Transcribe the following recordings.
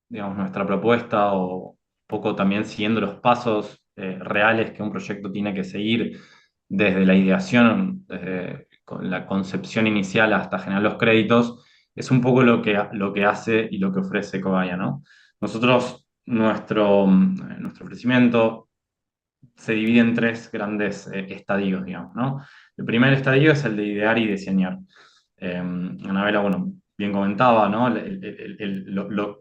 digamos, nuestra propuesta o un poco también siguiendo los pasos reales que un proyecto tiene que seguir desde la ideación, desde la concepción inicial hasta generar los créditos, es un poco lo que hace y lo que ofrece Cobaya, ¿no? Nosotros, nuestro ofrecimiento se divide en tres grandes estadios, digamos, ¿no? El primer estadio es el de idear y diseñar. Anabela, bueno, bien comentaba, ¿no?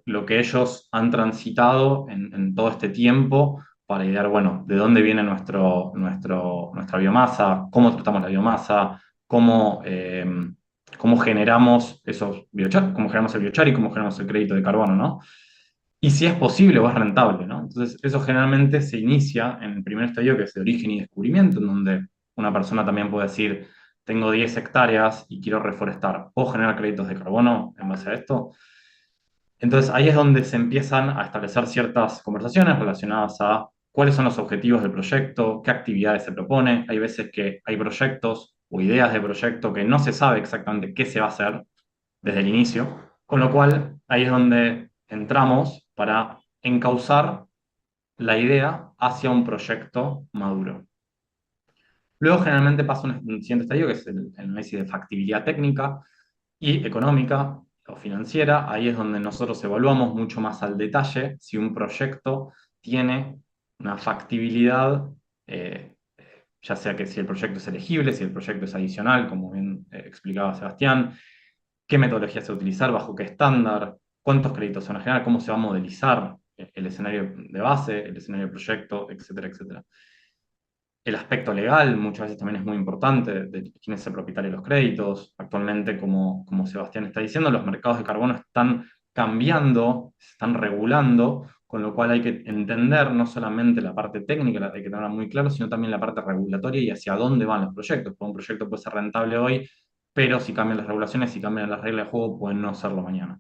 Lo que ellos han transitado en todo este tiempo para idear, bueno, de dónde viene nuestra biomasa, cómo tratamos la biomasa, cómo generamos esos biochar, cómo generamos el biochar y cómo generamos el crédito de carbono, ¿no? Y si es posible o es rentable, ¿no? Entonces, eso generalmente se inicia en el primer estadio, que es de origen y descubrimiento, en donde una persona también puede decir, tengo 10 hectáreas y quiero reforestar, ¿puedo generar créditos de carbono en base a esto? Entonces, ahí es donde se empiezan a establecer ciertas conversaciones relacionadas a cuáles son los objetivos del proyecto, qué actividades se propone. Hay veces que hay proyectos o ideas de proyecto que no se sabe exactamente qué se va a hacer desde el inicio, con lo cual ahí es donde entramos para encauzar la idea hacia un proyecto maduro. Luego generalmente pasa un siguiente estadio que es el análisis de factibilidad técnica y económica o financiera. Ahí es donde nosotros evaluamos mucho más al detalle si un proyecto tiene una factibilidad, eh, ya sea que si el proyecto es elegible, si el proyecto es adicional, como bien explicaba Sebastián, qué metodología se va a utilizar, bajo qué estándar, cuántos créditos se van a generar, cómo se va a modelizar el escenario de base, el escenario de proyecto, etcétera, etcétera. El aspecto legal muchas veces también es muy importante, de quién es el propietario de los créditos. Actualmente, como Sebastián está diciendo, los mercados de carbono están cambiando, se están regulando, con lo cual hay que entender no solamente la parte técnica, hay que tenerla muy claro, sino también la parte regulatoria y hacia dónde van los proyectos. Porque un proyecto puede ser rentable hoy, pero si cambian las regulaciones, si cambian las reglas de juego, pueden no serlo mañana.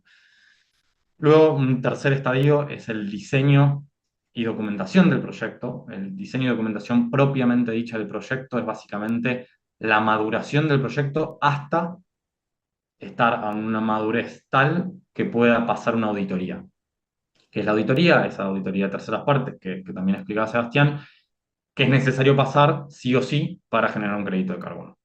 Luego, un tercer estadio es el diseño y documentación del proyecto. El diseño y documentación propiamente dicha del proyecto es básicamente la maduración del proyecto hasta estar a una madurez tal que pueda pasar una auditoría. ¿Qué es la auditoría? Esa auditoría de terceras partes que también explicaba Sebastián, que es necesario pasar sí o sí para generar un crédito de carbono.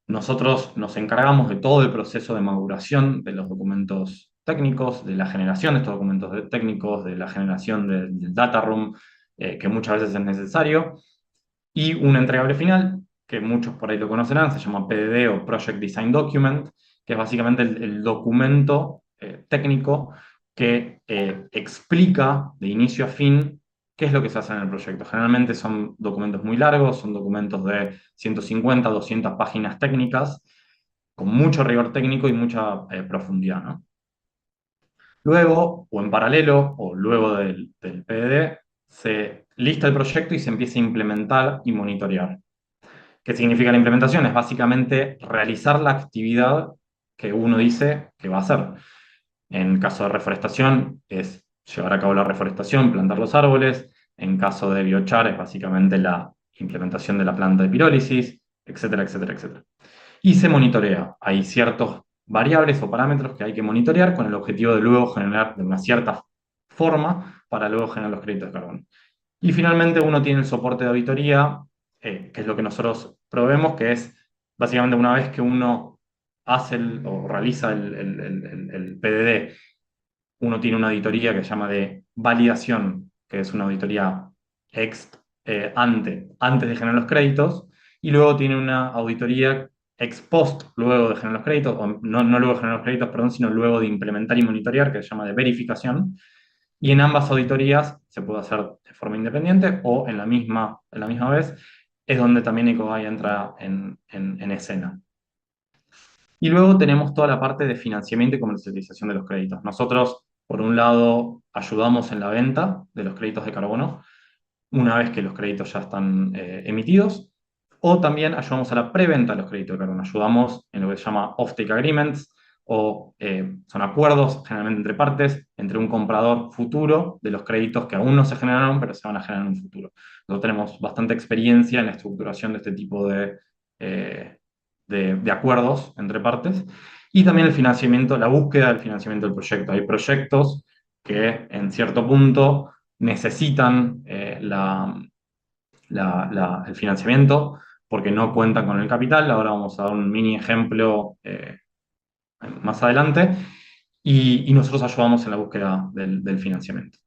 Nosotros nos encargamos de todo el proceso de maduración de los documentos técnicos, de la generación de estos documentos técnicos, de la generación del data room, que muchas veces es necesario, y un entregable final, que muchos por ahí lo conocerán, se llama PDD o Project Design Document, que es básicamente el documento técnico que explica de inicio a fin qué es lo que se hace en el proyecto. Generalmente son documentos muy largos, son documentos de 150, 200 páginas técnicas, con mucho rigor técnico y mucha profundidad, ¿no? Luego, o en paralelo, o luego del PDD, se lista el proyecto y se empieza a implementar y monitorear. ¿Qué significa la implementación? Es básicamente realizar la actividad que uno dice que va a hacer. En caso de reforestación, es llevar a cabo la reforestación, plantar los árboles. En caso de biochar, es básicamente la implementación de la planta de pirólisis, etcétera, etcétera, etcétera. Y se monitorea. Hay ciertos variables o parámetros que hay que monitorear con el objetivo de luego generar de una cierta forma para luego generar los créditos de carbono. Y finalmente uno tiene el soporte de auditoría, que es lo que nosotros proveemos, que es básicamente una vez que uno hace o realiza el PDD, uno tiene una auditoría que se llama de validación, que es una auditoría ex antes de generar los créditos, y luego tiene una auditoría ex post, luego de generar los créditos, o no luego de generar los créditos, perdón, sino luego de implementar y monitorear, que se llama de verificación. Y en ambas auditorías se puede hacer de forma independiente o en la misma vez, es donde también Ecogai entra en escena. Y luego tenemos toda la parte de financiamiento y comercialización de los créditos. Nosotros, por un lado, ayudamos en la venta de los créditos de carbono una vez que los créditos ya están emitidos, o también ayudamos a la preventa de los créditos de carbono. Ayudamos en lo que se llama off-take agreements, o son acuerdos generalmente entre partes, entre un comprador futuro de los créditos que aún no se generaron, pero se van a generar en un futuro. Nosotros tenemos bastante experiencia en la estructuración de este tipo eh, de acuerdos entre partes, y también el financiamiento, la búsqueda del financiamiento del proyecto. Hay proyectos que en cierto punto necesitan el financiamiento porque no cuentan con el capital. Ahora vamos a dar un mini ejemplo más adelante. Y nosotros ayudamos en la búsqueda del financiamiento.